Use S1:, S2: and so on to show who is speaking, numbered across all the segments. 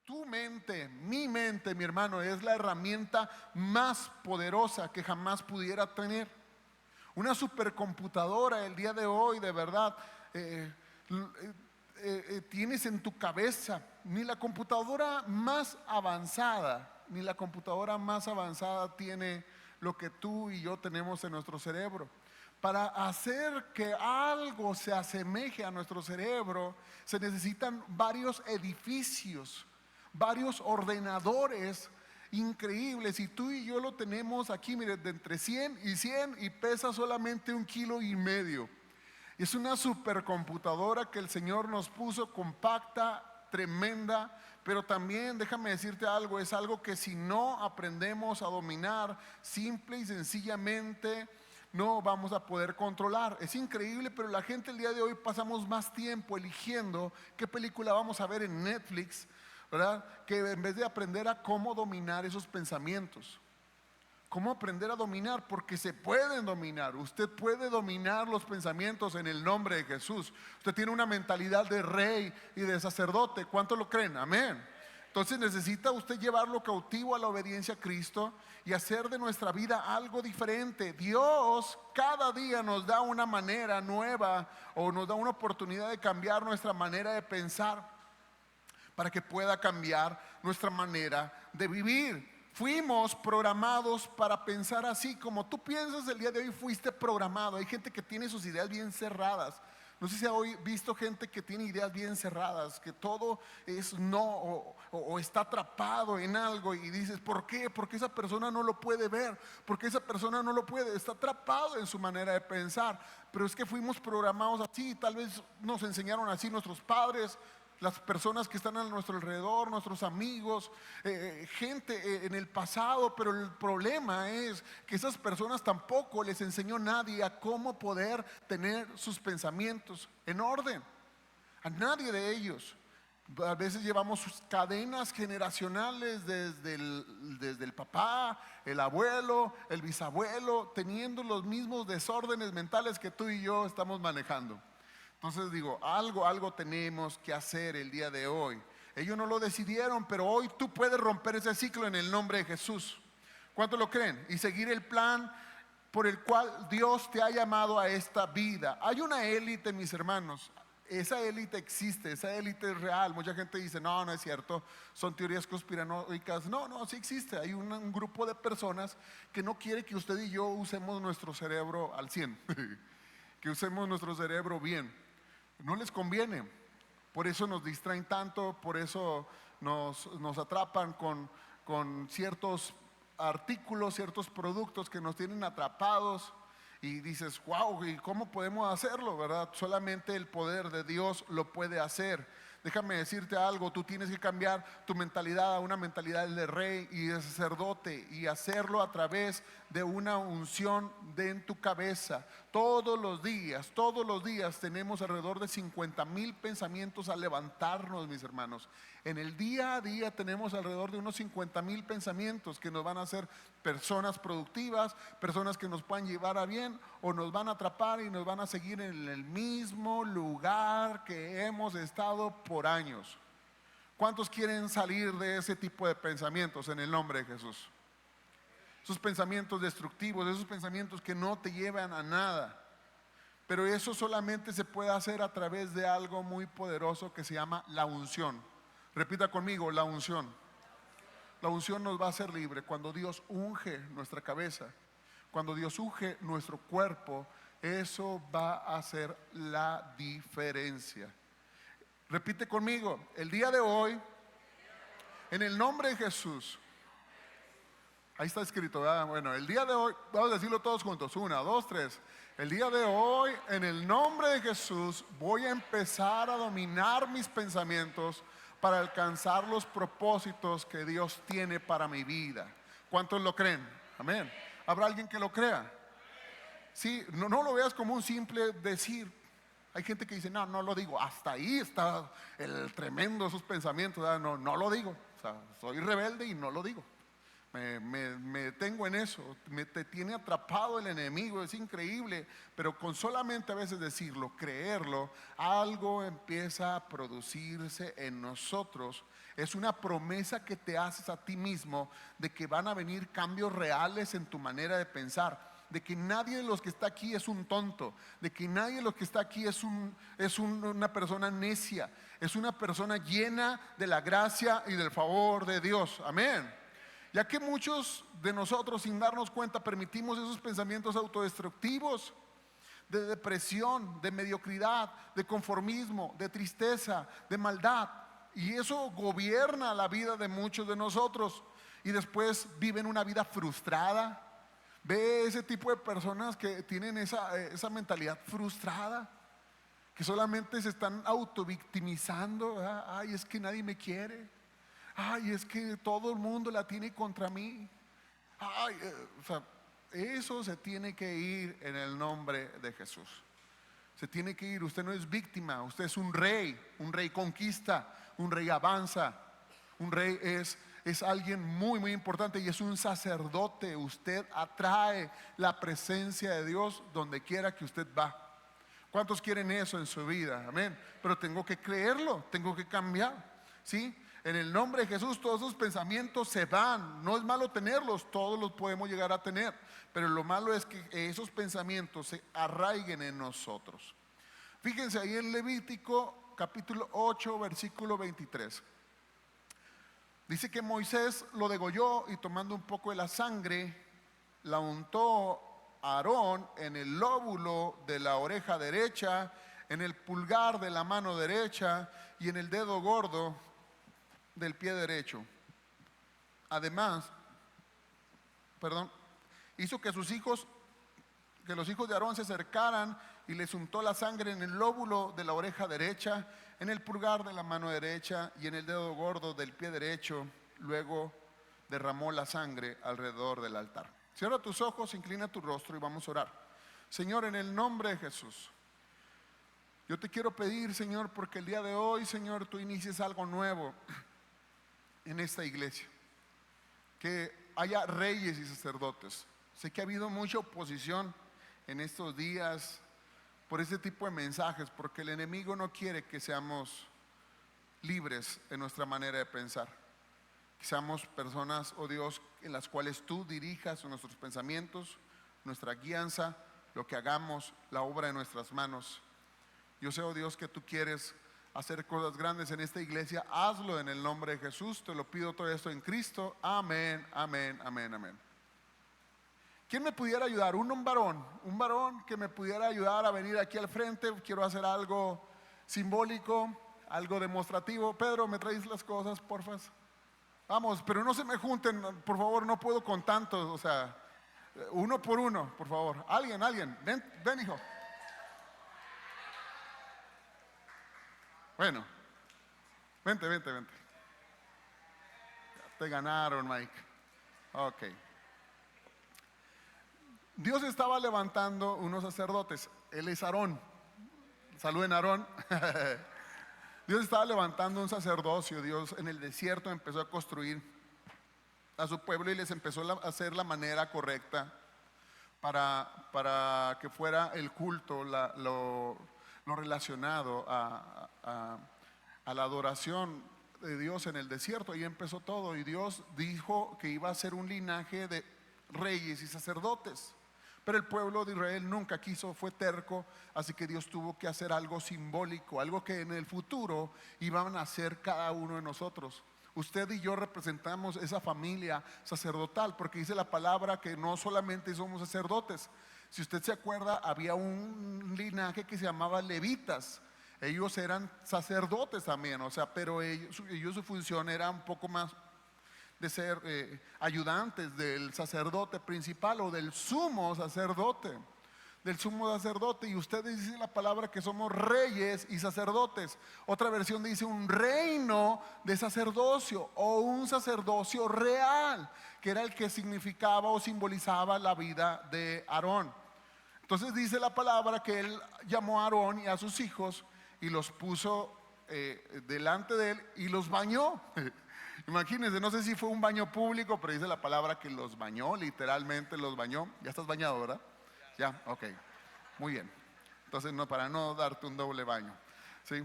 S1: Tu mente, mi mente, mi hermano, es la herramienta más poderosa que jamás pudiera tener. Una supercomputadora el día de hoy, de verdad, tienes en tu cabeza. Ni la computadora más avanzada, ni la computadora más avanzada tiene lo que tú y yo tenemos en nuestro cerebro. Para hacer que algo se asemeje a nuestro cerebro, se necesitan varios edificios, varios ordenadores increíbles. Y tú y yo lo tenemos aquí, mire, de entre 100 y 100 y pesa solamente 1,5 kilos. Es una supercomputadora que el Señor nos puso, compacta, tremenda, pero también déjame decirte algo, es algo que si no aprendemos a dominar, simple y sencillamente no vamos a poder controlar. Es increíble, pero la gente el día de hoy pasamos más tiempo eligiendo qué película vamos a ver en Netflix, ¿verdad? Que en vez de aprender a cómo dominar esos pensamientos. ¿Cómo aprender a dominar? Porque se pueden dominar. Usted puede dominar los pensamientos en el nombre de Jesús. Usted tiene una mentalidad de rey y de sacerdote. ¿Cuántos lo creen? Amén. Entonces necesita usted llevarlo cautivo a la obediencia a Cristo y hacer de nuestra vida algo diferente. Dios cada día nos da una manera nueva o nos da una oportunidad de cambiar nuestra manera de pensar para que pueda cambiar nuestra manera de vivir. Fuimos programados para pensar así como tú piensas el día de hoy. Fuiste programado. Hay gente que tiene sus ideas bien cerradas. No sé si has visto gente que tiene ideas bien cerradas, que todo es no o está atrapado en algo y dices, ¿por qué? Porque esa persona no lo puede ver, porque esa persona no lo puede, está atrapado en su manera de pensar. Pero es que fuimos programados así, tal vez nos enseñaron así nuestros padres, las personas que están a nuestro alrededor, nuestros amigos, gente en el pasado. Pero el problema es que esas personas tampoco les enseñó nadie a cómo poder tener sus pensamientos en orden. A nadie de ellos. A veces llevamos sus cadenas generacionales desde el papá, el abuelo, el bisabuelo, teniendo los mismos desórdenes mentales que tú y yo estamos manejando. Entonces digo, algo tenemos que hacer el día de hoy. Ellos no lo decidieron, pero hoy tú puedes romper ese ciclo en el nombre de Jesús. ¿Cuántos lo creen? Y seguir el plan por el cual Dios te ha llamado a esta vida. Hay una élite, mis hermanos. Esa élite existe, esa élite es real. Mucha gente dice, no, no es cierto, son teorías conspiranoicas. No, sí existe. Hay un grupo de personas que no quiere que usted y yo usemos nuestro cerebro al 100, que usemos nuestro cerebro bien. No les conviene, por eso nos distraen tanto, por eso nos atrapan con ciertos artículos, ciertos productos que nos tienen atrapados. Y dices, wow, ¿y cómo podemos hacerlo, verdad? Solamente el poder de Dios lo puede hacer. Déjame decirte algo, tú tienes que cambiar tu mentalidad a una mentalidad de rey y de sacerdote, y hacerlo a través de una unción en tu cabeza. Todos los días tenemos alrededor de 50,000 pensamientos a levantarnos, mis hermanos. En el día a día tenemos alrededor de unos 50,000 pensamientos que nos van a hacer personas productivas, personas que nos puedan llevar a bien, o nos van a atrapar y nos van a seguir en el mismo lugar que hemos estado por años. ¿Cuántos quieren salir de ese tipo de pensamientos en el nombre de Jesús? Esos pensamientos destructivos, esos pensamientos que no te llevan a nada. Pero eso solamente se puede hacer a través de algo muy poderoso que se llama la unción. Repita conmigo, la unción. La unción nos va a hacer libre cuando Dios unge nuestra cabeza, cuando Dios unge nuestro cuerpo. Eso va a hacer la diferencia. Repite conmigo, el día de hoy, en el nombre de Jesús. Ahí está escrito, ¿verdad? Bueno, el día de hoy, vamos a decirlo todos juntos, 1, 2, 3. El día de hoy, en el nombre de Jesús, voy a empezar a dominar mis pensamientos para alcanzar los propósitos que Dios tiene para mi vida. ¿Cuántos lo creen? Amén. ¿Habrá alguien que lo crea? Sí, no lo veas como un simple decir. Hay gente que dice, no lo digo. Hasta ahí está el tremendo esos pensamientos, ¿verdad? No lo digo. O sea, soy rebelde y no lo digo. Me detengo en eso. Te tiene atrapado el enemigo, es increíble. Pero con solamente a veces decirlo, creerlo, algo empieza a producirse en nosotros, Es una promesa que te haces a ti mismo de que van a venir cambios reales en tu manera de pensar, de que nadie de los que está aquí es un tonto, de que nadie de los que está aquí una persona necia, es una persona llena de la gracia y del favor de Dios. Amén. Ya que muchos de nosotros, sin darnos cuenta, permitimos esos pensamientos autodestructivos, de depresión, de mediocridad, de conformismo, de tristeza, de maldad, y eso gobierna la vida de muchos de nosotros, y después viven una vida frustrada. Ve ese tipo de personas que tienen esa mentalidad frustrada, que solamente se están autovictimizando, ¿verdad? Ay, es que nadie me quiere. Ay, es que todo el mundo la tiene contra mí. Ay, o sea, eso se tiene que ir en el nombre de Jesús. Se tiene que ir. Usted no es víctima, usted es un rey conquista, un rey avanza, un rey es alguien muy, muy importante y es un sacerdote. Usted atrae la presencia de Dios donde quiera que usted va. ¿Cuántos quieren eso en su vida? Amén. Pero tengo que creerlo, tengo que cambiar, ¿sí? En el nombre de Jesús todos esos pensamientos se van. No es malo tenerlos, todos los podemos llegar a tener, pero lo malo es que esos pensamientos se arraiguen en nosotros. Fíjense ahí en Levítico capítulo 8 versículo 23. Dice que Moisés lo degolló y tomando un poco de la sangre, la untó a Aarón en el lóbulo de la oreja derecha, en el pulgar de la mano derecha y en el dedo gordo del pie derecho. Además, hizo que los hijos de Aarón se acercaran y les untó la sangre en el lóbulo de la oreja derecha, en el pulgar de la mano derecha y en el dedo gordo del pie derecho. Luego derramó la sangre alrededor del altar. Cierra tus ojos, inclina tu rostro y vamos a orar. Señor, en el nombre de Jesús, yo te quiero pedir, Señor, porque el día de hoy, Señor, tú inicies algo nuevo en esta iglesia, que haya reyes y sacerdotes. Sé que ha habido mucha oposición en estos días por este tipo de mensajes, porque el enemigo no quiere que seamos libres en nuestra manera de pensar, que seamos personas, oh Dios, en las cuales tú dirijas nuestros pensamientos, nuestra guianza, lo que hagamos, la obra de nuestras manos. Yo sé, oh Dios, que tú quieres hacer cosas grandes en esta iglesia. Hazlo en el nombre de Jesús. Te lo pido todo esto en Cristo. Amén, amén, amén, amén. ¿Quién me pudiera ayudar? Un varón que me pudiera ayudar a venir aquí al frente. Quiero hacer algo simbólico, algo demostrativo. Pedro, ¿me traes las cosas, porfa? Vamos, pero no se me junten, por favor, no puedo con tantos, o sea, uno por uno, por favor. Alguien, ven, hijo. Bueno, vente. Te ganaron, Mike. Ok. Dios estaba levantando unos sacerdotes. Él es Aarón. Saluden a Aarón. Dios estaba levantando un sacerdocio. Dios en el desierto empezó a construir a su pueblo y les empezó a hacer la manera correcta para que fuera el culto, lo relacionado a la adoración de Dios en el desierto. Ahí empezó todo, y Dios dijo que iba a ser un linaje de reyes y sacerdotes. Pero el pueblo de Israel nunca quiso, fue terco, así que Dios tuvo que hacer algo simbólico, algo que en el futuro iban a hacer cada uno de nosotros. Usted y yo representamos esa familia sacerdotal, porque dice la palabra que no solamente somos sacerdotes. Si usted se acuerda, había un linaje que se llamaba levitas. Ellos eran sacerdotes también, o sea, pero ellos su función era un poco más de ser ayudantes del sacerdote principal o del sumo sacerdote. Y ustedes dicen la palabra que somos reyes y sacerdotes. Otra versión dice un reino de sacerdocio o un sacerdocio real, que era el que significaba o simbolizaba la vida de Aarón. Entonces dice la palabra que él llamó a Aarón y a sus hijos y los puso delante de él y los bañó. Imagínense, no sé si fue un baño público, pero dice la palabra que los bañó, literalmente los bañó. Ya estás bañado, ¿verdad? Ya, ok, muy bien. Entonces, no, para no darte un doble baño, ¿sí?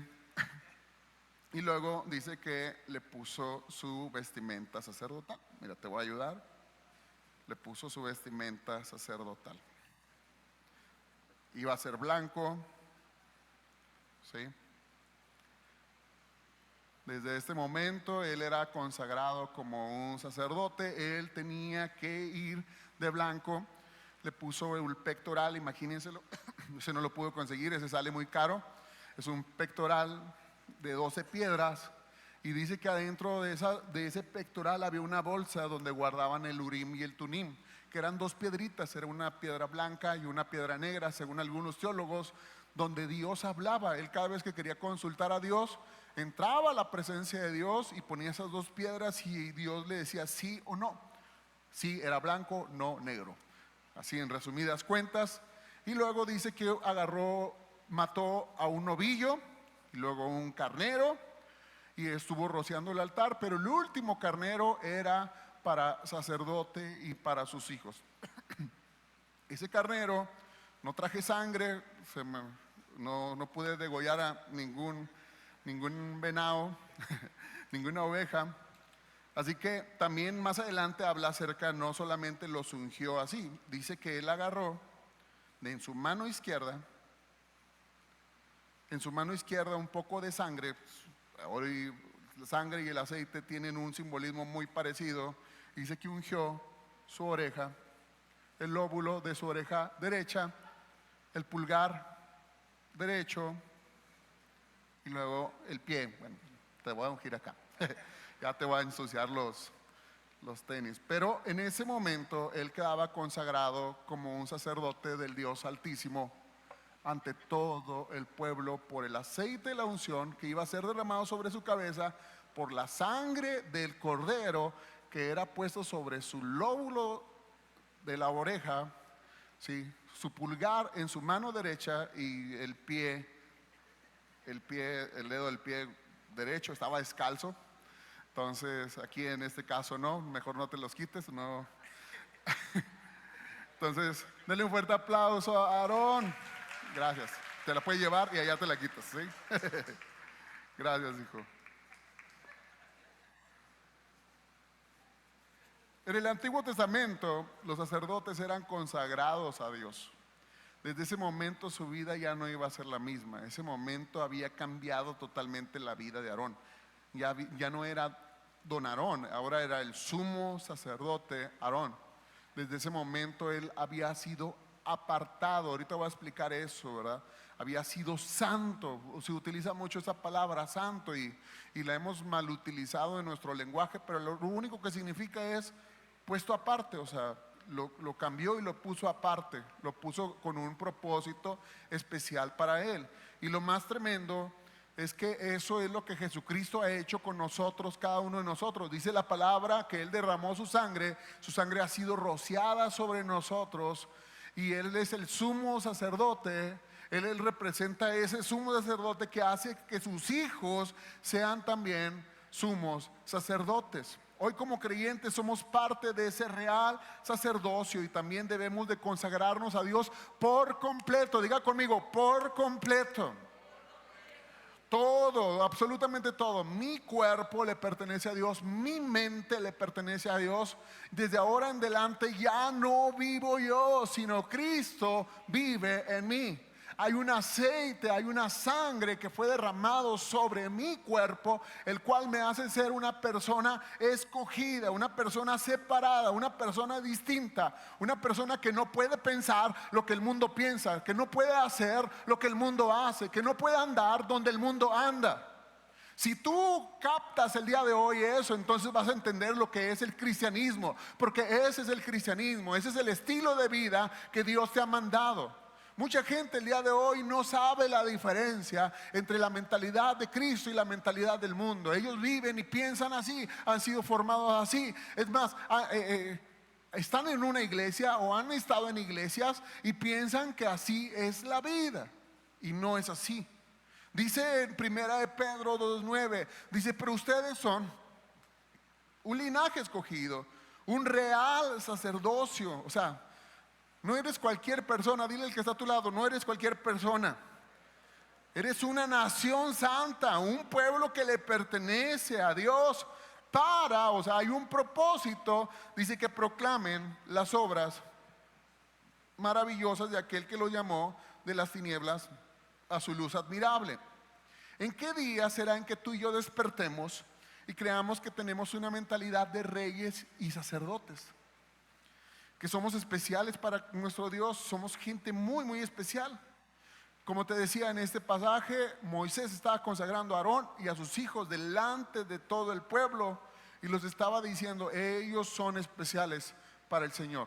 S1: Y luego dice que le puso su vestimenta sacerdotal. Mira, te voy a ayudar. Le puso su vestimenta sacerdotal. Iba a ser blanco, ¿sí? Desde este momento él era consagrado como un sacerdote. Él tenía que ir de blanco. Le puso el pectoral, imagínenselo. Ese no lo pudo conseguir, ese sale muy caro. Es un pectoral de 12 piedras. Y dice que adentro de ese pectoral había una bolsa donde guardaban el Urim y el Tumim, que eran dos piedritas, era una piedra blanca y una piedra negra, según algunos teólogos, donde Dios hablaba. Él, cada vez que quería consultar a Dios, entraba a la presencia de Dios y ponía esas dos piedras y Dios le decía sí o no. Sí era blanco, no negro. Así en resumidas cuentas. Y luego dice que mató a un novillo y luego un carnero y estuvo rociando el altar, pero el último carnero era para sacerdote y para sus hijos. Ese carnero, no traje sangre, no pude degollar a ningún venado, ninguna oveja. Así que también más adelante habla acerca, no solamente los ungió así, dice que él agarró en su mano izquierda un poco de sangre. Hoy la sangre y el aceite tienen un simbolismo muy parecido. Dice que ungió su oreja, el lóbulo de su oreja derecha, el pulgar derecho y luego el pie. Bueno, te voy a ungir acá. Ya te voy a ensuciar los tenis. Pero en ese momento él quedaba consagrado como un sacerdote del Dios Altísimo ante todo el pueblo por el aceite de la unción que iba a ser derramado sobre su cabeza, por la sangre del cordero que era puesto sobre su lóbulo de la oreja, ¿sí? Su pulgar en su mano derecha y el dedo del pie derecho estaba descalzo. Entonces aquí en este caso no, mejor no te los quites, no. Entonces, denle un fuerte aplauso a Aarón. Gracias. Te la puedes llevar y allá te la quitas, ¿sí? Gracias, hijo. En el Antiguo Testamento, los sacerdotes eran consagrados a Dios. Desde ese momento su vida ya no iba a ser la misma. Ese momento había cambiado totalmente la vida de Aarón. Ya no era don Aarón, ahora era el sumo sacerdote Aarón. Desde ese momento él había sido apartado. Ahorita voy a explicar eso, ¿verdad? Había sido santo. Se utiliza mucho esa palabra santo y la hemos mal utilizado en nuestro lenguaje, pero lo único que significa es puesto aparte. O sea, lo cambió y lo puso aparte, lo puso con un propósito especial para él. Y lo más tremendo es que eso es lo que Jesucristo ha hecho con nosotros, cada uno de nosotros. Dice la palabra que Él derramó su sangre ha sido rociada sobre nosotros y Él es el sumo sacerdote. Él representa ese sumo sacerdote que hace que sus hijos sean también sumos sacerdotes. Hoy como creyentes somos parte de ese real sacerdocio y también debemos de consagrarnos a Dios por completo. Diga conmigo, por completo. Todo, absolutamente todo. Mi cuerpo le pertenece a Dios, mi mente le pertenece a Dios. Desde ahora en adelante ya no vivo yo, sino Cristo vive en mí. Hay un aceite, hay una sangre que fue derramado sobre mi cuerpo, el cual me hace ser una persona escogida, una persona separada, una persona distinta, una persona que no puede pensar lo que el mundo piensa, que no puede hacer lo que el mundo hace, que no puede andar donde el mundo anda. Si tú captas el día de hoy eso, entonces vas a entender lo que es el cristianismo, porque ese es el cristianismo, ese es el estilo de vida que Dios te ha mandado. Mucha gente el día de hoy no sabe la diferencia entre la mentalidad de Cristo y la mentalidad del mundo. Ellos viven y piensan así, han sido formados así. Es más, están en una iglesia o han estado en iglesias y piensan que así es la vida. Y no es así. Dice en primera de Pedro 2:9, dice, pero ustedes son un linaje escogido, un real sacerdocio. O sea, no eres cualquier persona. Dile al que está a tu lado, no eres cualquier persona. Eres una nación santa, un pueblo que le pertenece a Dios o sea, hay un propósito, dice que proclamen las obras maravillosas de aquel que lo llamó de las tinieblas a su luz admirable. ¿En qué día será en que tú y yo despertemos y creamos que tenemos una mentalidad de reyes y sacerdotes? Que somos especiales para nuestro Dios, somos gente muy, muy especial. Como te decía en este pasaje, Moisés estaba consagrando a Aarón y a sus hijos delante de todo el pueblo y los estaba diciendo, ellos son especiales para el Señor.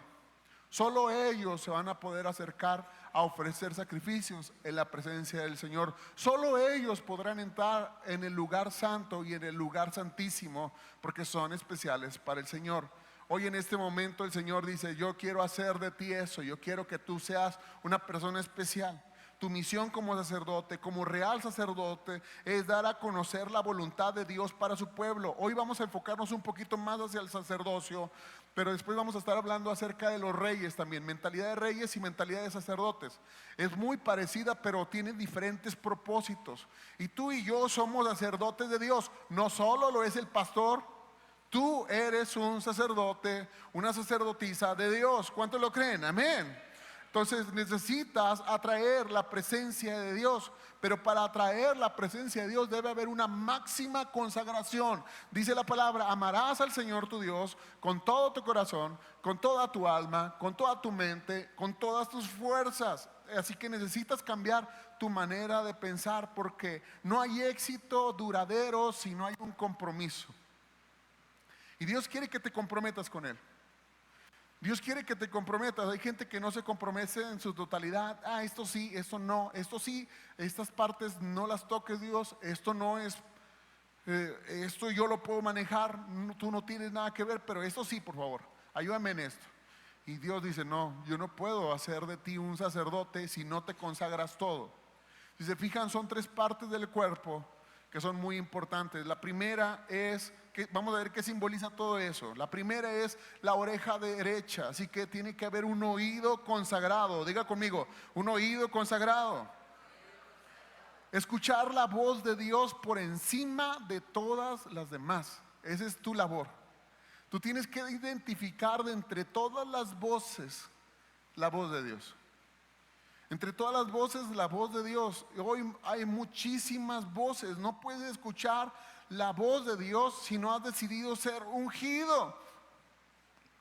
S1: Solo ellos se van a poder acercar a ofrecer sacrificios en la presencia del Señor. Solo ellos podrán entrar en el lugar santo y en el lugar santísimo porque son especiales para el Señor. Hoy en este momento el Señor dice, yo quiero hacer de ti eso, yo quiero que tú seas una persona especial. Tu misión como sacerdote, como real sacerdote, es dar a conocer la voluntad de Dios para su pueblo. Hoy vamos a enfocarnos un poquito más hacia el sacerdocio, pero después vamos a estar hablando acerca de los reyes también, mentalidad de reyes y mentalidad de sacerdotes. Es muy parecida, pero tiene diferentes propósitos. Y tú y yo somos sacerdotes de Dios. No solo lo es el pastor, tú eres un sacerdote, una sacerdotisa de Dios. ¿Cuántos lo creen? Amén. Entonces necesitas atraer la presencia de Dios, pero para atraer la presencia de Dios debe haber una máxima consagración. Dice la palabra, amarás al Señor tu Dios con todo tu corazón, con toda tu alma, con toda tu mente, con todas tus fuerzas. Así que necesitas cambiar tu manera de pensar porque no hay éxito duradero si no hay un compromiso. Y Dios quiere que te comprometas con Él. Dios quiere que te comprometas. Hay gente que no se compromete en su totalidad. Esto sí, esto no, esto sí, estas partes no las toques, Dios. Esto no es, esto yo lo puedo manejar, tú no tienes nada que ver, pero esto sí, por favor, ayúdame en esto. Y Dios dice, no, yo no puedo hacer de ti un sacerdote si no te consagras todo. Si se fijan, son 3 partes del cuerpo que son muy importantes. La primera es, vamos a ver qué simboliza todo eso. La primera es la oreja derecha, así que tiene que haber un oído consagrado. Diga conmigo, un oído consagrado. Escuchar la voz de Dios por encima de todas las demás. Esa es tu labor. Tú tienes que identificar de entre todas las voces la voz de Dios. Entre todas las voces, la voz de Dios. Hoy hay muchísimas voces. No puedes escuchar la voz de Dios si no has decidido ser ungido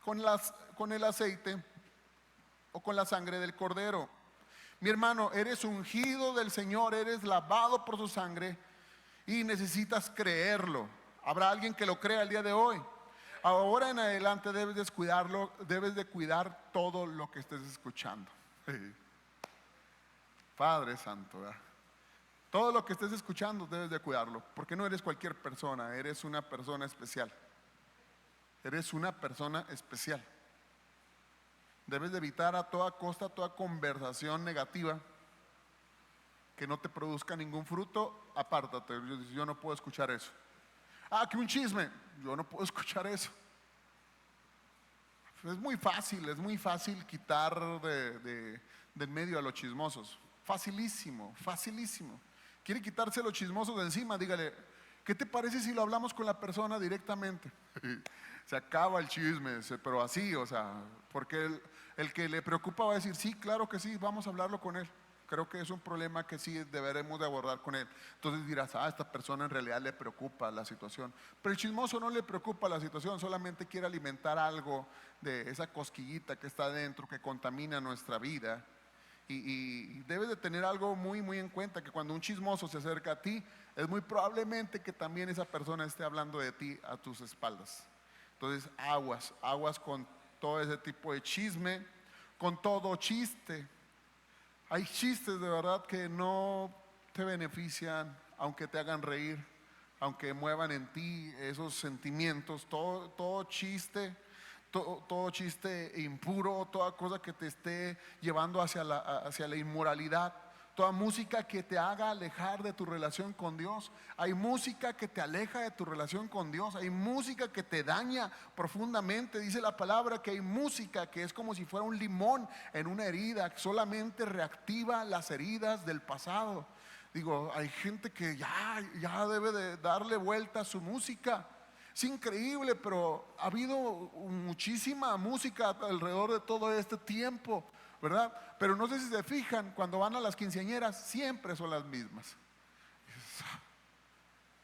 S1: con el aceite o con la sangre del cordero. Mi hermano, eres ungido del Señor, eres lavado por su sangre y necesitas creerlo. ¿Habrá alguien que lo crea el día de hoy? Ahora en adelante debes de cuidar todo lo que estés escuchando. Padre Santo, ¿verdad? Todo lo que estés escuchando debes de cuidarlo, porque no eres cualquier persona, eres una persona especial. Eres una persona especial. Debes de evitar a toda costa toda conversación negativa que no te produzca ningún fruto. Apártate, yo no puedo escuchar eso. Que un chisme, yo no puedo escuchar eso. Es muy fácil quitar del medio a los chismosos. Facilísimo, facilísimo. Quiere quitarse los chismosos de encima, dígale, ¿qué te parece si lo hablamos con la persona directamente? Se acaba el chisme, pero así, o sea, porque el que le preocupa va a decir, sí, claro que sí, vamos a hablarlo con él. Creo que es un problema que sí deberemos de abordar con él. Entonces dirás, esta persona en realidad le preocupa la situación. Pero el chismoso no le preocupa la situación, solamente quiere alimentar algo de esa cosquillita que está dentro, que contamina nuestra vida. Y debes de tener algo muy, muy en cuenta, que cuando un chismoso se acerca a ti, es muy probablemente que también esa persona esté hablando de ti a tus espaldas. Entonces, aguas con todo ese tipo de chisme, con todo chiste. Hay chistes de verdad que no te benefician, aunque te hagan reír, aunque muevan en ti esos sentimientos, todo chiste. Todo chiste impuro, toda cosa que te esté llevando hacia la inmoralidad, toda música que te haga alejar de tu relación con Dios. Hay música que te aleja de tu relación con Dios, hay música que te daña profundamente. Dice la palabra que hay música que es como si fuera un limón en una herida, que solamente reactiva las heridas del pasado. Digo, hay gente que ya debe de darle vuelta a su música. Es increíble, pero ha habido muchísima música alrededor de todo este tiempo, ¿verdad? Pero no sé si se fijan, cuando van a las quinceañeras, siempre son las mismas.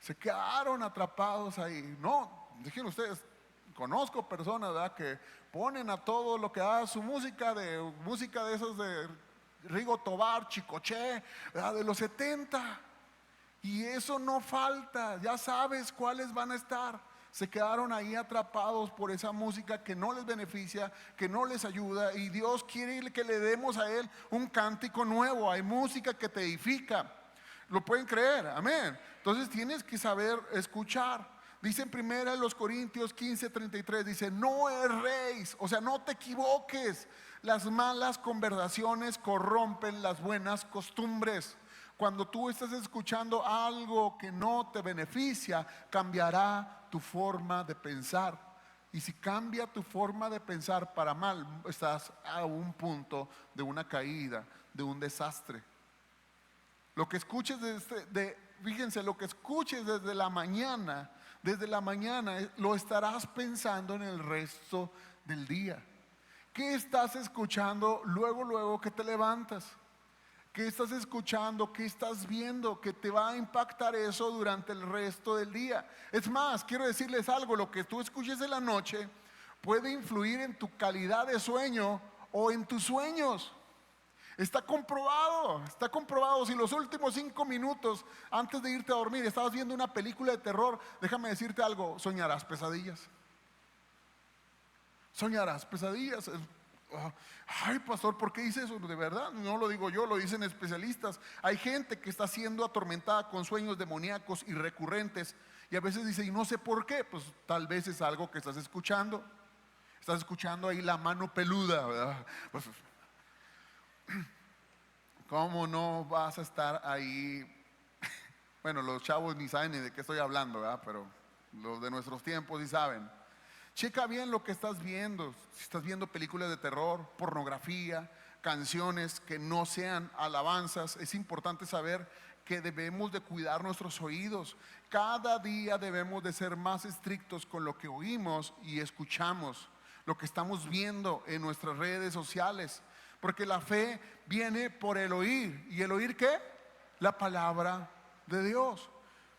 S1: Se quedaron atrapados ahí. No, dejen ustedes, conozco personas, ¿verdad?, que ponen a todo lo que da su música de esos de Rigo Tobar, Chicoché, ¿verdad?, de los 70. Y eso no falta, ya sabes cuáles van a estar. Se quedaron ahí atrapados por esa música que no les beneficia, que no les ayuda, y Dios quiere que le demos a Él un cántico nuevo. Hay música que te edifica, lo pueden creer, amén. Entonces tienes que saber escuchar. Dice en 1 Corintios 15:33, dice: no erréis, o sea, no te equivoques. Las malas conversaciones corrompen las buenas costumbres. Cuando tú estás escuchando algo que no te beneficia, cambiará tu forma de pensar. Y si cambia tu forma de pensar para mal, estás a un punto de una caída, de un desastre. Lo que escuches fíjense, lo que escuches desde la mañana, lo estarás pensando en el resto del día. ¿Qué estás escuchando luego que te levantas? ¿Qué estás escuchando? ¿Qué estás viendo? Que te va a impactar eso durante el resto del día. Es más, quiero decirles algo: lo que tú escuches en la noche puede influir en tu calidad de sueño o en tus sueños. Está comprobado, está comprobado. Si los últimos 5 minutos antes de irte a dormir estabas viendo una película de terror, déjame decirte algo: soñarás pesadillas. Soñarás pesadillas. Ay, pastor, ¿por qué dice eso? De verdad, no lo digo yo, lo dicen especialistas. Hay gente que está siendo atormentada con sueños demoníacos y recurrentes, y a veces dice: y no sé por qué. Pues tal vez es algo que estás escuchando. Estás escuchando ahí la mano peluda, ¿verdad? Pues, ¿cómo no vas a estar ahí? Bueno, los chavos ni saben ni de qué estoy hablando, ¿verdad? Pero los de nuestros tiempos sí saben. Checa bien lo que estás viendo. Si estás viendo películas de terror, pornografía, canciones que no sean alabanzas, es importante saber que debemos de cuidar nuestros oídos. Cada día debemos de ser más estrictos con lo que oímos y escuchamos, lo que estamos viendo en nuestras redes sociales. Porque la fe viene por el oír. ¿Y el oír qué? La palabra de Dios.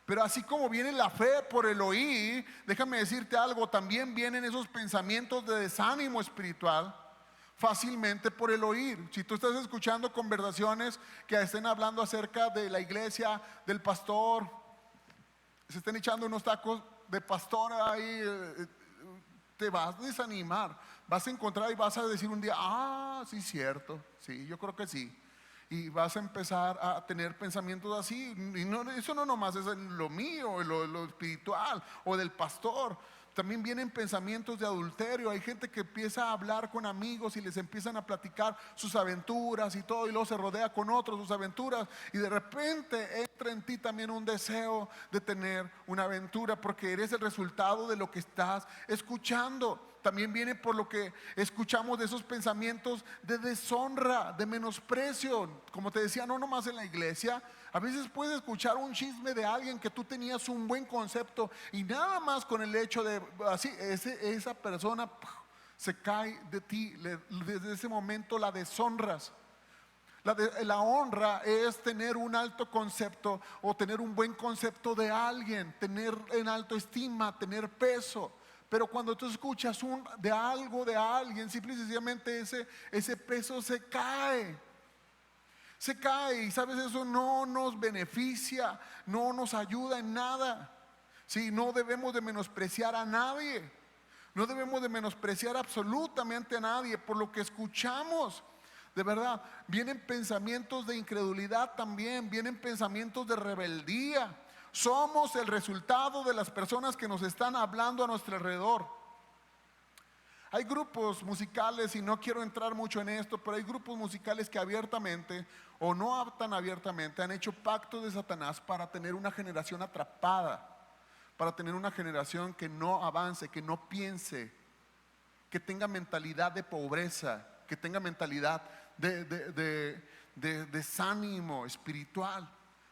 S1: Pero así como viene la fe por el oír, déjame decirte algo: también vienen esos pensamientos de desánimo espiritual fácilmente por el oír. Si tú estás escuchando conversaciones que estén hablando acerca de la iglesia, del pastor, se estén echando unos tacos de pastor ahí, te vas a desanimar. Vas a encontrar y vas a decir un día: sí, cierto, sí, yo creo que sí. Y vas a empezar a tener pensamientos así. Y no, eso no nomás es lo mío, lo espiritual o del pastor. También vienen pensamientos de adulterio. Hay gente que empieza a hablar con amigos y les empiezan a platicar sus aventuras y todo, y luego se rodea con otros sus aventuras, y de repente entra en ti también un deseo de tener una aventura, porque eres el resultado de lo que estás escuchando. También viene por lo que escuchamos de esos pensamientos de deshonra, de menosprecio. Como te decía, no nomás en la iglesia. A veces puedes escuchar un chisme de alguien que tú tenías un buen concepto, y nada más con el hecho de así, esa persona se cae de ti. Desde ese momento la deshonras. La honra es tener un alto concepto o tener un buen concepto de alguien, tener en alto estima, tener peso. Pero cuando tú escuchas de algo, de alguien, simple y sencillamente ese peso se cae. Se cae, y sabes, eso no nos beneficia, no nos ayuda en nada. Sí, no debemos de menospreciar a nadie. No debemos de menospreciar absolutamente a nadie por lo que escuchamos. De verdad, vienen pensamientos de incredulidad también, vienen pensamientos de rebeldía. Somos el resultado de las personas que nos están hablando a nuestro alrededor. Hay grupos musicales, y no quiero entrar mucho en esto, pero hay grupos musicales que abiertamente o no tan abiertamente han hecho pactos de Satanás para tener una generación atrapada, para tener una generación que no avance, que no piense, que tenga mentalidad de pobreza, que tenga mentalidad de desánimo espiritual.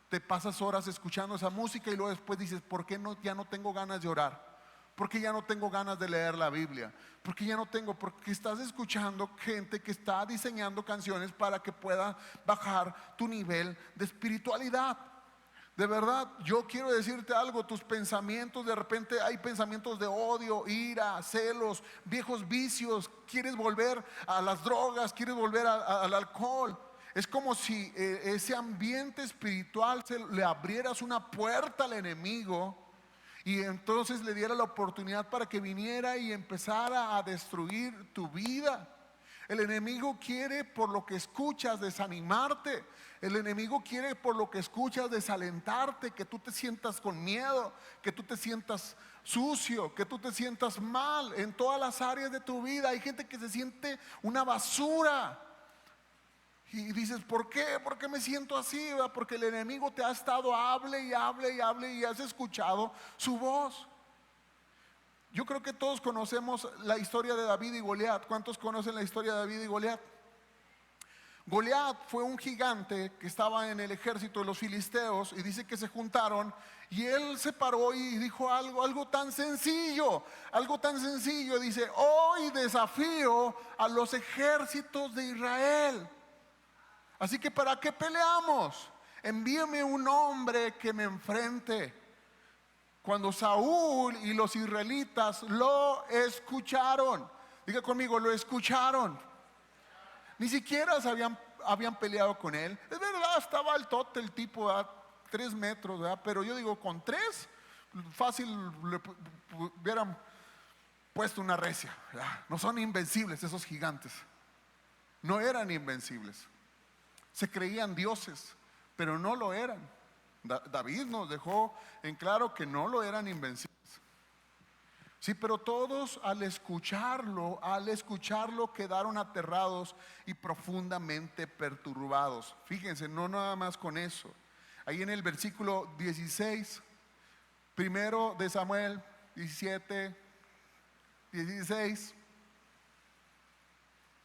S1: te pasas horas escuchando esa música y luego después dices, ¿por qué ya no tengo ganas de orar? ¿Por qué ya no tengo ganas de leer la Biblia? Porque ya no tengo, porque estás escuchando gente que está diseñando canciones para que pueda bajar tu nivel de espiritualidad. De verdad, yo quiero decirte algo, tus pensamientos, de repente hay pensamientos de odio, ira, celos, viejos vicios, quieres volver a las drogas, quieres volver al alcohol. Es como si ese ambiente espiritual le abrieras una puerta al enemigo y entonces le diera la oportunidad para que viniera y empezara a destruir tu vida. El enemigo quiere por lo que escuchas desanimarte. El enemigo quiere por lo que escuchas desalentarte, que tú te sientas con miedo, que tú te sientas sucio, que tú te sientas mal en todas las áreas de tu vida. Hay gente que se siente una basura. Y dices, ¿por qué? ¿Por qué me siento así? ¿Verdad? Porque el enemigo te ha estado hable y hable y hable y has escuchado su voz. Yo creo que todos conocemos la historia de David y Goliat. ¿Cuántos conocen la historia de David y Goliat? Goliat fue un gigante que estaba en el ejército de los filisteos y dice que se juntaron y él se paró y dijo algo tan sencillo, dice, hoy desafío a los ejércitos de Israel. Así que ¿para qué peleamos? Envíeme un hombre que me enfrente. Cuando Saúl y los israelitas lo escucharon, diga conmigo, lo escucharon. Ni siquiera habían peleado con él. Es verdad, estaba altote el tipo, a 3 metros, ¿verdad? Pero yo digo, con 3, fácil le hubieran puesto una recia, ¿verdad? No son invencibles esos gigantes. No eran invencibles. Se creían dioses, pero no lo eran. David nos dejó en claro que no lo eran invencibles. Sí, pero todos al escucharlo quedaron aterrados y profundamente perturbados. Fíjense, no nada más con eso. Ahí en el versículo 16, primero de Samuel 17, 16.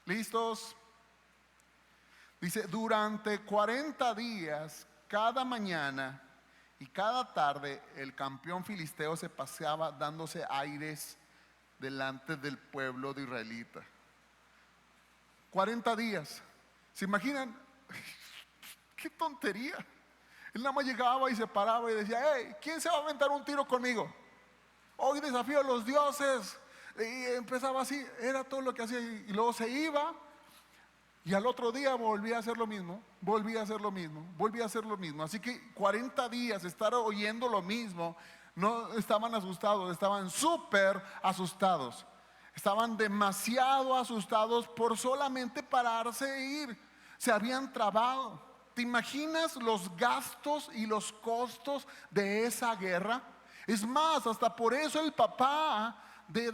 S1: ¿Listos? Dice, durante 40 días, cada mañana y cada tarde, el campeón filisteo se paseaba dándose aires delante del pueblo de israelita. 40 días. ¿Se imaginan? ¡Qué tontería! Él nada más llegaba y se paraba y decía, hey, ¿quién se va a aventar un tiro conmigo? Hoy desafío a los dioses. Y empezaba así, era todo lo que hacía. Y luego se iba. Y al otro día volvía a hacer lo mismo, volvía a hacer lo mismo. Así que 40 días estar oyendo lo mismo, no estaban asustados, estaban súper asustados. Estaban demasiado asustados por solamente pararse e ir. Se habían trabado. ¿Te imaginas los gastos y los costos de esa guerra? Es más, hasta por eso el papá de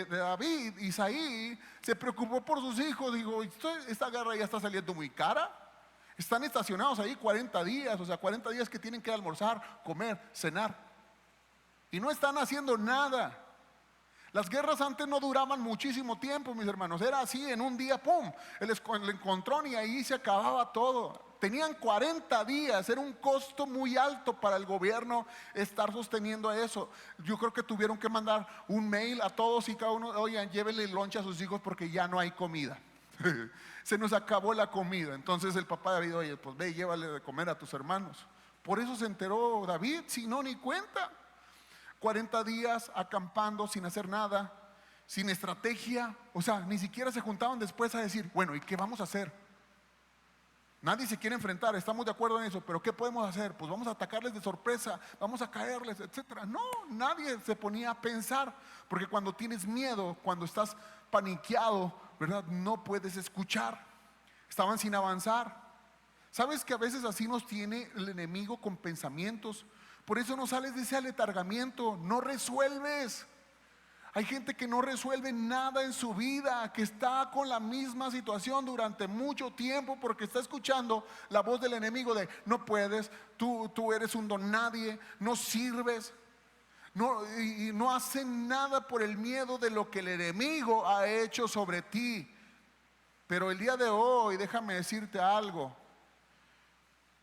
S1: David, Isaí, se preocupó por sus hijos. Dijo, esta guerra ya está saliendo muy cara. Están estacionados ahí 40 días, o sea, 40 días que tienen que almorzar, comer, cenar. Y no están haciendo nada. Las guerras antes no duraban muchísimo tiempo, mis hermanos. Era así, en un día, ¡pum!, el encontrón y ahí se acababa todo. Tenían 40 días, era un costo muy alto para el gobierno estar sosteniendo eso. Yo creo que tuvieron que mandar un mail a todos y cada uno, oigan, llévenle lonche a sus hijos porque ya no hay comida. Se nos acabó la comida. Entonces el papá de David, oye, pues ve y llévale de comer a tus hermanos. Por eso se enteró David, si no, ni cuenta. 40 días acampando sin hacer nada, sin estrategia. O sea, ni siquiera se juntaban después a decir, bueno, ¿y qué vamos a hacer? Nadie se quiere enfrentar, estamos de acuerdo en eso, pero ¿qué podemos hacer? Pues vamos a atacarles de sorpresa, vamos a caerles, etcétera. No, nadie se ponía a pensar, porque cuando tienes miedo, cuando estás paniqueado, ¿verdad? No puedes escuchar. Estaban sin avanzar. ¿Sabes que a veces así nos tiene el enemigo con pensamientos? Por eso no sales de ese aletargamiento, no resuelves. Hay gente que no resuelve nada en su vida, que está con la misma situación durante mucho tiempo porque está escuchando la voz del enemigo de no puedes, tú eres un don nadie, no sirves. Y no hacen nada por el miedo de lo que el enemigo ha hecho sobre ti. Pero el día de hoy, déjame decirte algo.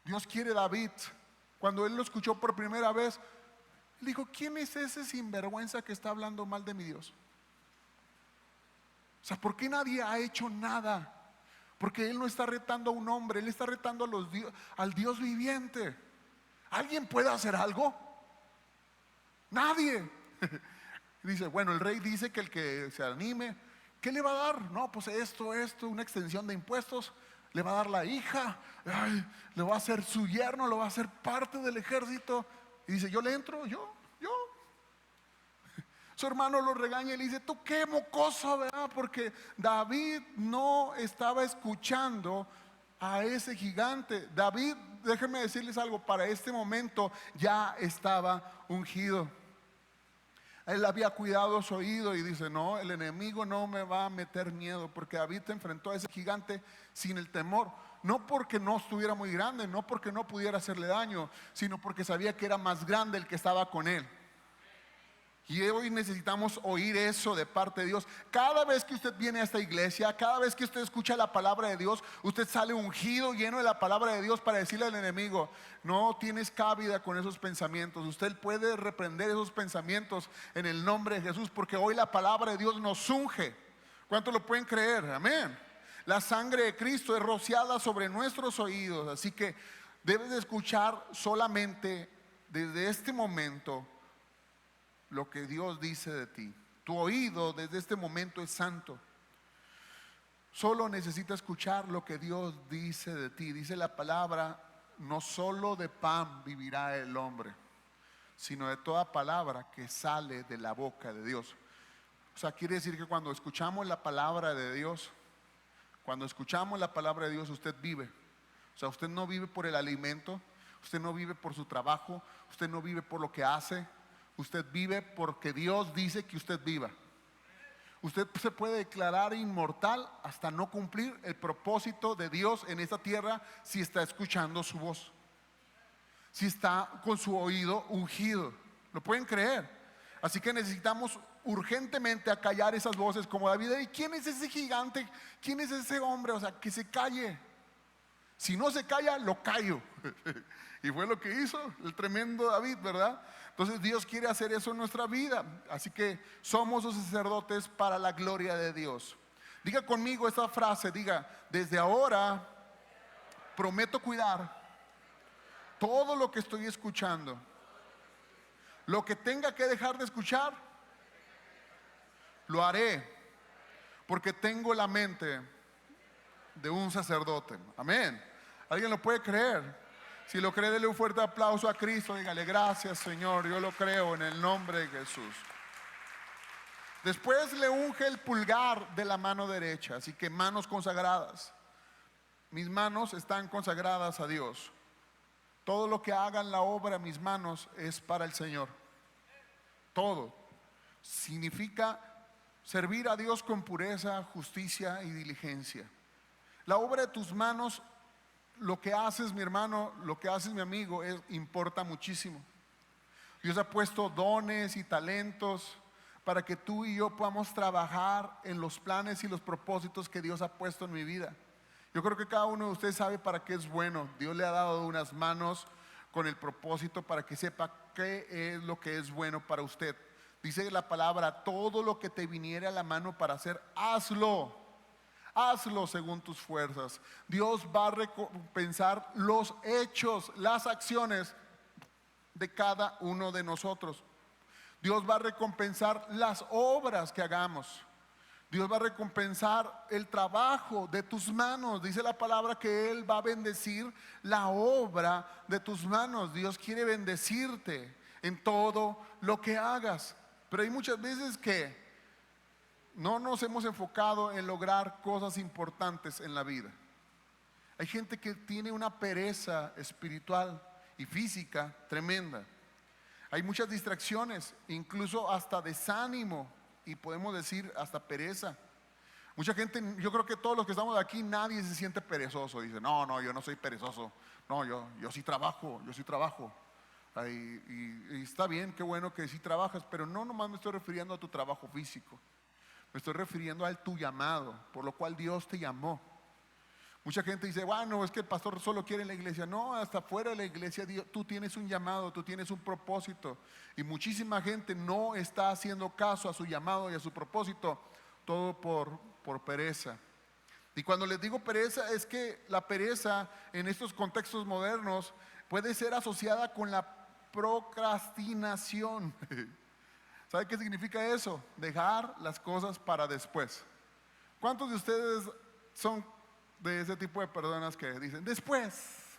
S1: Dios quiere a David. Cuando él lo escuchó por primera vez, le dijo: ¿quién es ese sinvergüenza que está hablando mal de mi Dios? O sea, ¿por qué nadie ha hecho nada? Porque él no está retando a un hombre, él está retando al Dios viviente. ¿Alguien puede hacer algo? Nadie. Dice, bueno, el rey dice que el que se anime, ¿qué le va a dar? No, pues esto, una extensión de impuestos. Le va a dar la hija, ay, le va a hacer su yerno, lo va a hacer parte del ejército. Y dice, yo le entro, yo. Su hermano lo regaña y le dice, tú qué mocoso, ¿verdad? Porque David no estaba escuchando a ese gigante. David, déjenme decirles algo, para este momento ya estaba ungido. Él había cuidado su oído y dice, no, el enemigo no me va a meter miedo, porque David se enfrentó a ese gigante sin el temor. No porque no estuviera muy grande, no porque no pudiera hacerle daño, sino porque sabía que era más grande el que estaba con él. Y hoy necesitamos oír eso de parte de Dios. Cada vez que usted viene a esta iglesia, cada vez que usted escucha la palabra de Dios, usted sale ungido, lleno de la palabra de Dios, para decirle al enemigo, no tienes cabida con esos pensamientos. Usted puede reprender esos pensamientos en el nombre de Jesús, porque hoy la palabra de Dios nos unge. ¿Cuántos lo pueden creer? Amén. La sangre de Cristo es rociada sobre nuestros oídos, así que debes de escuchar solamente desde este momento lo que Dios dice de ti. Tu oído desde este momento es santo. Solo necesita escuchar lo que Dios dice de ti. Dice la palabra, no solo de pan vivirá el hombre, sino de toda palabra que sale de la boca de Dios. O sea, quiere decir que cuando escuchamos la palabra de Dios, usted vive. O sea, usted no vive por el alimento, usted no vive por su trabajo, usted no vive por lo que hace. Usted vive porque Dios dice que usted viva. Usted se puede declarar inmortal hasta no cumplir el propósito de Dios en esta tierra, si está escuchando su voz, si está con su oído ungido. ¿Lo pueden creer? Así que necesitamos urgentemente acallar esas voces como David. ¿Y quién es ese gigante? ¿Quién es ese hombre? O sea, que se calle. Si no se calla, lo callo. Y fue lo que hizo el tremendo David, ¿verdad? Entonces Dios quiere hacer eso en nuestra vida. Así que somos los sacerdotes para la gloria de Dios. Diga conmigo esta frase, diga, desde ahora prometo cuidar todo lo que estoy escuchando. Lo que tenga que dejar de escuchar, lo haré, porque tengo la mente de un sacerdote. Amén. ¿Alguien lo puede creer? Si lo cree, dele un fuerte aplauso a Cristo. Dígale, gracias Señor, yo lo creo en el nombre de Jesús. Después le unge el pulgar de la mano derecha. Así que manos consagradas. Mis manos están consagradas a Dios. Todo lo que hagan la obra, mis manos, es para el Señor. Todo. Significa servir a Dios con pureza, justicia y diligencia. La obra de tus manos, lo que haces, mi hermano, lo que haces, mi amigo, importa muchísimo. Dios ha puesto dones y talentos para que tú y yo podamos trabajar en los planes y los propósitos que Dios ha puesto en mi vida. Yo creo que cada uno de ustedes sabe para qué es bueno. Dios le ha dado unas manos con el propósito para que sepa qué es lo que es bueno para usted. Dice la palabra, todo lo que te viniere a la mano para hacer, hazlo. Hazlo según tus fuerzas. Dios va a recompensar los hechos, las acciones de cada uno de nosotros. Dios va a recompensar las obras que hagamos. Dios va a recompensar el trabajo de tus manos. Dice la palabra que Él va a bendecir la obra de tus manos. Dios quiere bendecirte en todo lo que hagas. Pero hay muchas veces que no nos hemos enfocado en lograr cosas importantes en la vida. Hay gente que tiene una pereza espiritual y física tremenda. Hay muchas distracciones, incluso hasta desánimo, y podemos decir hasta pereza. Mucha gente, yo creo que todos los que estamos aquí, nadie se siente perezoso. Dice, no, yo no soy perezoso. No, yo sí trabajo. Y está bien, qué bueno que sí trabajas, pero no nomás me estoy refiriendo a tu trabajo físico. Me estoy refiriendo a tu llamado, por lo cual Dios te llamó. Mucha gente dice, bueno, es que el pastor solo quiere la iglesia. No, hasta fuera de la iglesia, tú tienes un llamado, tú tienes un propósito. Y muchísima gente no está haciendo caso a su llamado y a su propósito, todo por pereza. Y cuando les digo pereza, es que la pereza en estos contextos modernos puede ser asociada con la procrastinación. ¿Sabe qué significa eso? Dejar las cosas para después. ¿Cuántos de ustedes son de ese tipo de personas que dicen después,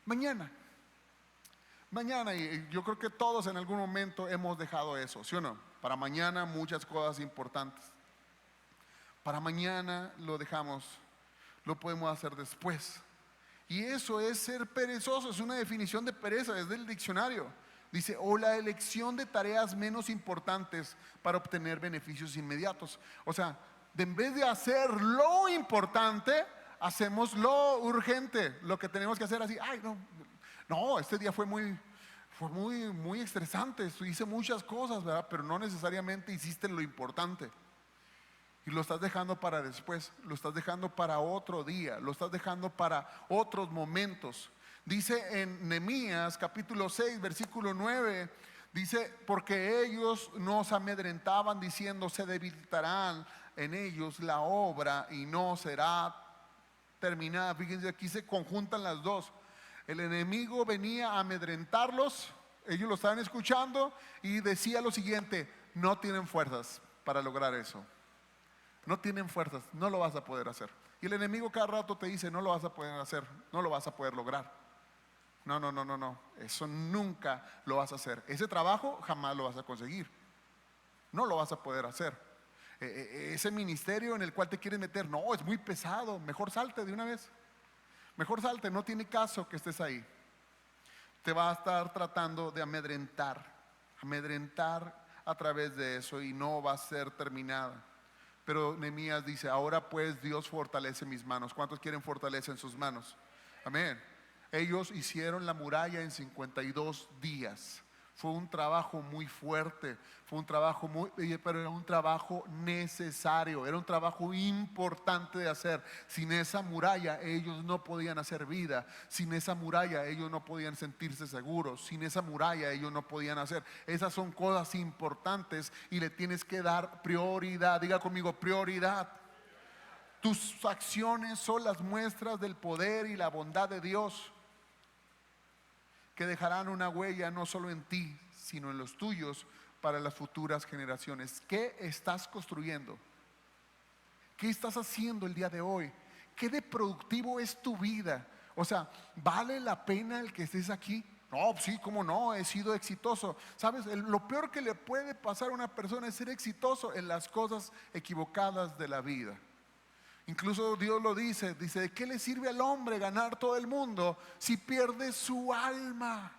S1: mañana, mañana? Y yo creo que todos en algún momento hemos dejado eso, ¿sí o no? Para mañana muchas cosas importantes. Para mañana lo dejamos, lo podemos hacer después. Y eso es ser perezoso, es una definición de pereza, es del diccionario. Dice, o la elección de tareas menos importantes para obtener beneficios inmediatos. O sea, en vez de hacer lo importante, hacemos lo urgente, lo que tenemos que hacer así. Ay, no, este día fue muy estresante, hice muchas cosas, ¿verdad? Pero no necesariamente hiciste lo importante. Y lo estás dejando para después, lo estás dejando para otro día, lo estás dejando para otros momentos. Dice en Nehemías capítulo 6 versículo 9, dice, porque ellos nos amedrentaban diciendo, se debilitarán en ellos la obra y no será terminada. Fíjense, aquí se conjuntan las dos. El enemigo venía a amedrentarlos, ellos lo estaban escuchando y decía lo siguiente, no tienen fuerzas para lograr eso. No tienen fuerzas, no lo vas a poder hacer. Y el enemigo cada rato te dice, no lo vas a poder hacer, no lo vas a poder lograr. No, eso nunca lo vas a hacer. Ese trabajo jamás lo vas a conseguir. No lo vas a poder hacer. Ese ministerio en el cual te quieres meter, no, es muy pesado, mejor salte de una vez. Mejor salte, no tiene caso que estés ahí. Te va a estar tratando de amedrentar a través de eso y no va a ser terminada. Pero Nehemías dice, ahora pues Dios fortalece mis manos. ¿Cuántos quieren fortalecer en sus manos? Amén. Ellos hicieron la muralla en 52 días. Fue un trabajo muy fuerte, fue un trabajo pero era un trabajo necesario, era un trabajo importante de hacer. Sin esa muralla ellos no podían hacer vida, sin esa muralla ellos no podían sentirse seguros, sin esa muralla ellos no podían hacer. Esas son cosas importantes y le tienes que dar prioridad. Diga conmigo, prioridad. Tus acciones son las muestras del poder y la bondad de Dios, que dejarán una huella no solo en ti, sino en los tuyos para las futuras generaciones. ¿Qué estás construyendo? ¿Qué estás haciendo el día de hoy? ¿Qué de productivo es tu vida? O sea, ¿vale la pena el que estés aquí? No, sí, cómo no, he sido exitoso. ¿Sabes? Lo peor que le puede pasar a una persona es ser exitoso en las cosas equivocadas de la vida. Incluso Dios lo dice, ¿de qué le sirve al hombre ganar todo el mundo si pierde su alma?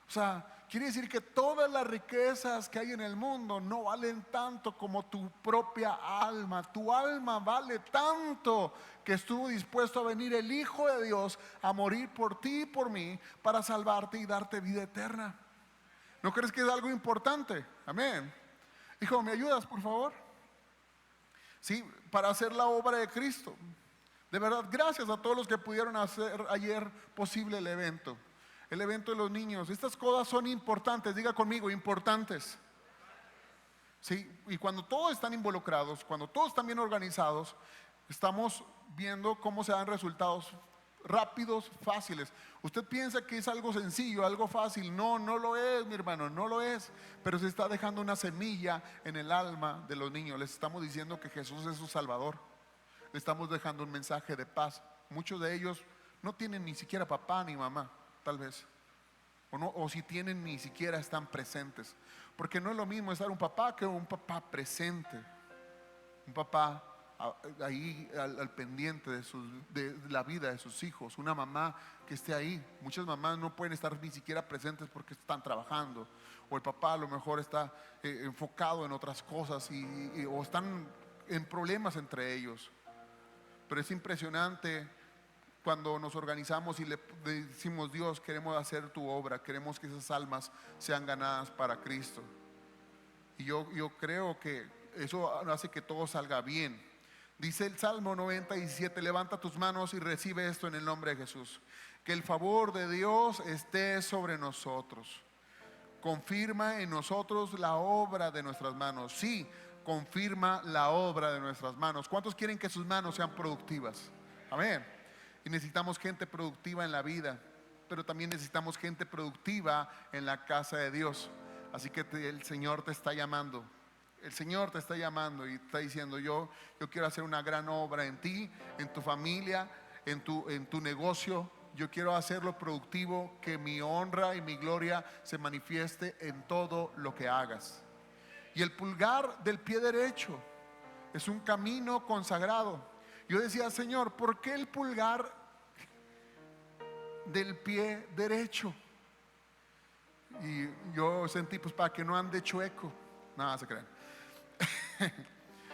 S1: O sea, quiere decir que todas las riquezas que hay en el mundo no valen tanto como tu propia alma. Tu alma vale tanto que estuvo dispuesto a venir el Hijo de Dios a morir por ti y por mí para salvarte y darte vida eterna. ¿No crees que es algo importante? Amén. Hijo, ¿me ayudas, por favor? Sí, para hacer la obra de Cristo. De verdad, gracias a todos los que pudieron hacer ayer posible el evento de los niños. Estas cosas son importantes, diga conmigo, importantes. Sí, y cuando todos están involucrados, cuando todos están bien organizados, estamos viendo cómo se dan resultados rápidos, fáciles. Usted piensa que es algo sencillo, algo fácil. No, no lo es, mi hermano, no lo es. Pero se está dejando una semilla en el alma de los niños. Les estamos diciendo que Jesús es su Salvador. Le estamos dejando un mensaje de paz. Muchos de ellos no tienen ni siquiera papá ni mamá, tal vez. O si tienen, ni siquiera están presentes. Porque no es lo mismo estar un papá que un papá presente. Un papá ahí al pendiente de la vida de sus hijos. Una mamá que esté ahí. Muchas mamás no pueden estar ni siquiera presentes porque están trabajando, o el papá a lo mejor está enfocado en otras cosas o están en problemas entre ellos. Pero es impresionante cuando nos organizamos y le decimos, Dios, queremos hacer tu obra, queremos que esas almas sean ganadas para Cristo. Y yo creo que eso hace que todo salga bien. Dice el Salmo 97, levanta tus manos y recibe esto en el nombre de Jesús. Que el favor de Dios esté sobre nosotros. Confirma en nosotros la obra de nuestras manos. Sí, confirma la obra de nuestras manos. ¿Cuántos quieren que sus manos sean productivas? Amén. Y necesitamos gente productiva en la vida, pero también necesitamos gente productiva en la casa de Dios. Así que el Señor te está llamando. El Señor te está llamando y está diciendo: yo quiero hacer una gran obra en ti, en tu familia, en tu negocio. Yo quiero hacerlo productivo, que mi honra y mi gloria se manifieste en todo lo que hagas. Y el pulgar del pie derecho es un camino consagrado. Yo decía: Señor, ¿por qué el pulgar del pie derecho? Y yo sentí, pues, para que no ande chueco. Nada, se crean.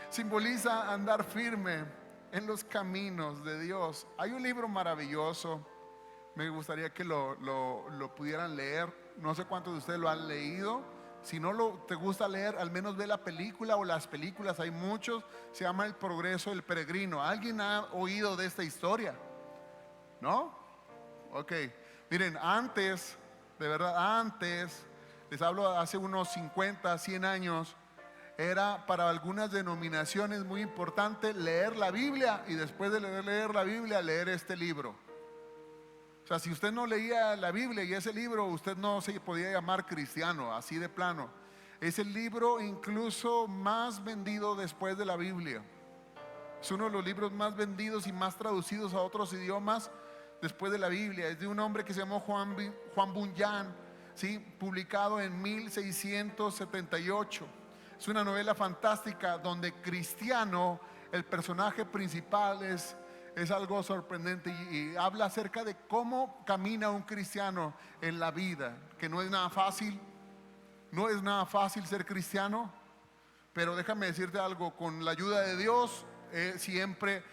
S1: Simboliza andar firme en los caminos de Dios. Hay un libro maravilloso, me gustaría que lo pudieran leer. No sé cuántos de ustedes lo han leído. Si no te gusta leer, al menos ve la película o las películas, hay muchos. Se llama El progreso del peregrino. ¿Alguien ha oído de esta historia? ¿No? Ok, miren, antes, de verdad, antes, les hablo hace unos 50, 100 años, era para algunas denominaciones muy importante leer la Biblia y después de leer la Biblia, leer este libro. O sea, si usted no leía la Biblia y ese libro, usted no se podía llamar cristiano, así de plano. Es el libro incluso más vendido después de la Biblia. Es uno de los libros más vendidos y más traducidos a otros idiomas después de la Biblia. Es de un hombre que se llamó Juan Bunyan, ¿sí? Publicado en 1678. Es una novela fantástica donde Cristiano, el personaje principal, es algo sorprendente y habla acerca de cómo camina un cristiano en la vida, que no es nada fácil. No es nada fácil ser cristiano, pero déjame decirte algo: con la ayuda de Dios siempre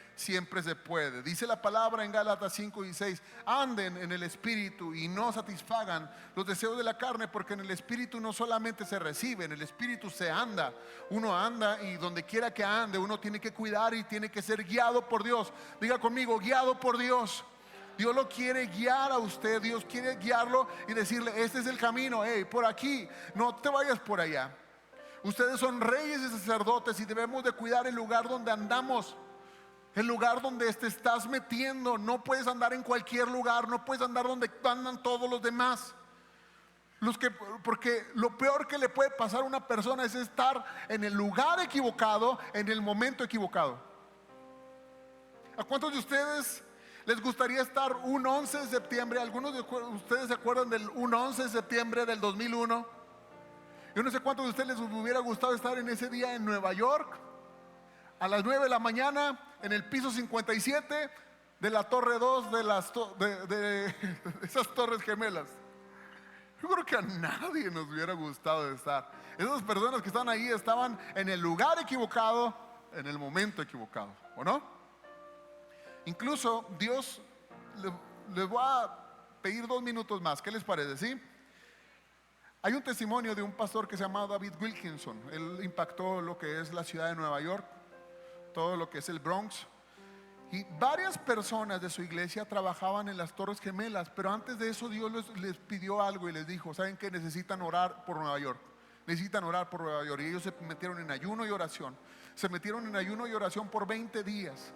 S1: se puede. Dice la palabra en Gálatas 5:16: anden en el Espíritu y no satisfagan los deseos de la carne, porque en el Espíritu no solamente se recibe, en el Espíritu se anda. Uno anda, y donde quiera que ande, uno tiene que cuidar y tiene que ser guiado por Dios. Diga conmigo: guiado por Dios. Dios lo quiere guiar a usted. Dios quiere guiarlo y decirle: este es el camino, por aquí, no te vayas por allá. Ustedes son reyes y sacerdotes y debemos de cuidar el lugar donde andamos, el lugar donde te estás metiendo. No puedes andar en cualquier lugar, no puedes andar donde andan todos los demás. Porque lo peor que le puede pasar a una persona es estar en el lugar equivocado, en el momento equivocado. ¿A cuántos de ustedes les gustaría estar un 11 de septiembre? ¿Algunos de ustedes se acuerdan del 11 de septiembre del 2001? Yo no sé cuántos de ustedes les hubiera gustado estar en ese día en Nueva York, a las 9 de la mañana, en el piso 57 de la Torre 2 de esas torres gemelas. Yo creo que a nadie nos hubiera gustado estar. Esas personas que están ahí estaban en el lugar equivocado, en el momento equivocado, ¿o no? Incluso Dios, les voy a pedir 2 minutos más. ¿Qué les parece? ¿Sí? Hay un testimonio de un pastor que se llama David Wilkinson. Él impactó lo que es la ciudad de Nueva York, todo lo que es el Bronx. Y varias personas de su iglesia trabajaban en las Torres Gemelas. Pero antes de eso Dios les pidió algo y les dijo: ¿saben qué? Necesitan orar por Nueva York. Necesitan orar por Nueva York. Y ellos se metieron en ayuno y oración. Se metieron en ayuno y oración por 20 días.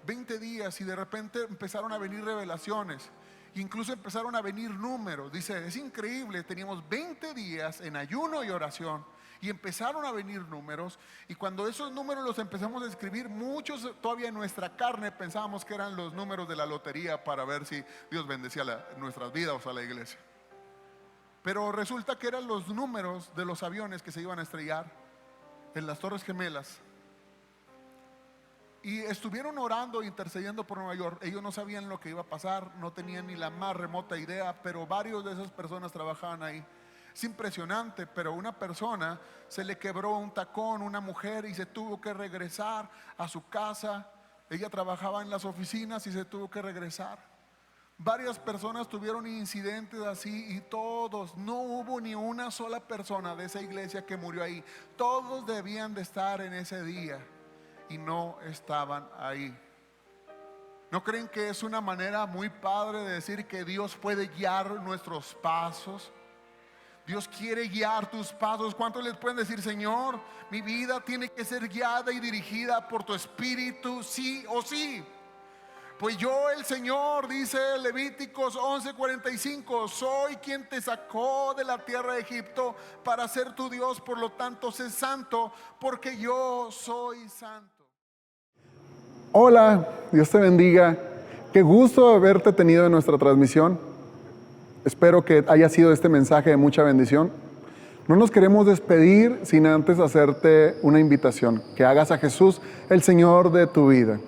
S1: 20 días, y de repente empezaron a venir revelaciones. Incluso empezaron a venir números. Dice: es increíble, teníamos 20 días en ayuno y oración y empezaron a venir números. Y cuando esos números los empezamos a escribir, muchos todavía en nuestra carne pensábamos que eran los números de la lotería, para ver si Dios bendecía nuestras vidas o a la iglesia. Pero resulta que eran los números de los aviones que se iban a estrellar en las Torres Gemelas. Y estuvieron orando, intercediendo por Nueva York. Ellos no sabían lo que iba a pasar, no tenían ni la más remota idea, pero varios de esas personas trabajaban ahí. Es impresionante, pero una persona se le quebró un tacón, una mujer, y se tuvo que regresar a su casa. Ella trabajaba en las oficinas y se tuvo que regresar. Varias personas tuvieron incidentes así, y todos, no hubo ni una sola persona de esa iglesia que murió ahí. Todos debían de estar en ese día. y no estaban ahí. ¿No creen que es una manera muy padre de decir que Dios puede guiar nuestros pasos? Dios quiere guiar tus pasos. ¿Cuántos les pueden decir, Señor, mi vida tiene que ser guiada y dirigida por tu Espíritu, sí o sí? Pues yo, el Señor, dice Levíticos 11:45, soy quien te sacó de la tierra de Egipto para ser tu Dios, por lo tanto sé santo, porque yo soy santo. Hola, Dios te bendiga. Qué gusto haberte tenido en nuestra transmisión. Espero que haya sido este mensaje de mucha bendición. No nos queremos despedir sin antes hacerte una invitación, que hagas a Jesús el Señor de tu vida.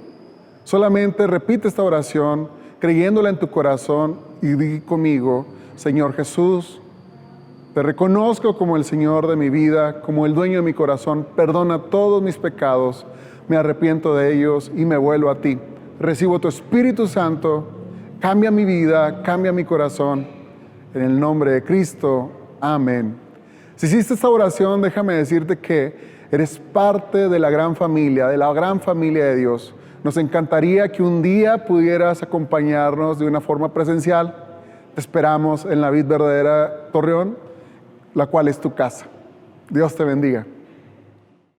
S1: Solamente repite esta oración creyéndola en tu corazón y di conmigo: Señor Jesús, te reconozco como el Señor de mi vida, como el dueño de mi corazón. Perdona todos mis pecados, me arrepiento de ellos y me vuelvo a ti. Recibo tu Espíritu Santo, cambia mi vida, cambia mi corazón. En el nombre de Cristo, amén. Si hiciste esta oración, déjame decirte que eres parte de la gran familia de Dios. Nos encantaría que un día pudieras acompañarnos de una forma presencial. Te esperamos en la Vid Verdadera Torreón, la cual es tu casa. Dios te bendiga.